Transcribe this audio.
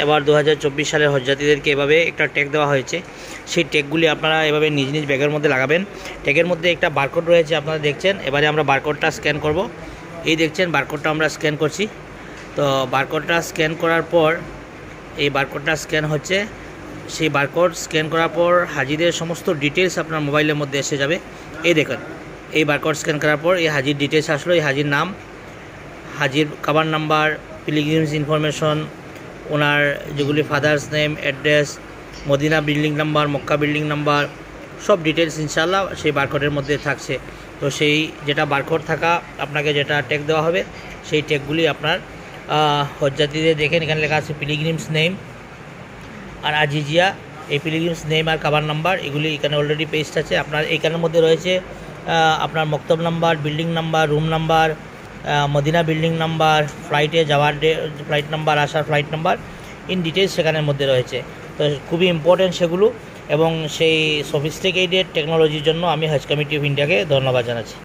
এবার 2024 সালের হজযাত্রীদেরকে এভাবে একটা ট্যাগ দেওয়া হয়েছে। সেই ট্যাগগুলি আপনারা এভাবে নিজ নিজ ব্যাগের মধ্যে লাগাবেন। ট্যাগের মধ্যে একটা বারকোড রয়েছে, আপনারা দেখছেন। এবারে আমরা বারকোডটা স্ক্যান করব। এই দেখছেন বারকোডটা আমরা স্ক্যান করছি। তো বারকোডটা স্ক্যান করার পর এই বারকোডটা স্ক্যান হচ্ছে। সেই বারকোড স্ক্যান করার পর হাজিদের সমস্ত ডিটেলস আপনার মোবাইলের মধ্যে এসে যাবে। এই দেখুন, এই বারকোড স্ক্যান করার পর এই হাজির ডিটেলস আসলো। এই হাজির নাম, হাজির কাবার নাম্বার, পিলগ্রিমস ইনফরমেশন, ওনার যেগুলি father's name, address, Medina building number, Mecca building number, সব ডিটেলস ইনশাআল্লাহ সেই বারকোডের মধ্যে থাকছে। তো সেই যেটা বারকোড থাকা আপনাকে যেটা ট্যাগ দেওয়া হবে, সেই ট্যাগগুলি আপনার হজযাত্রীদের দেখেন এখানে লেখা আছে পিলগ্রিমস নেম আর আজিজিয়া। এই পিলগ্রিমস নেম আর কাবার নাম্বার এগুলি এখানে অলরেডি পেস্ট আছে। আপনার এইখানের মধ্যে রয়েছে আপনার মক্তব number, building number, room number, Medina building number, ফ্লাইটে যাওয়ার ফ্লাইট নাম্বার, আসার ফ্লাইট নাম্বার, ইন ডিটেলস সেখানের মধ্যে রয়েছে। তো খুবই ইম্পর্টেন্ট সেগুলো, এবং সেই সফিস্টিকেটেড টেকনোলজির জন্য আমি হজ কমিটি অফ ইন্ডিয়াকে ধন্যবাদ জানাচ্ছি।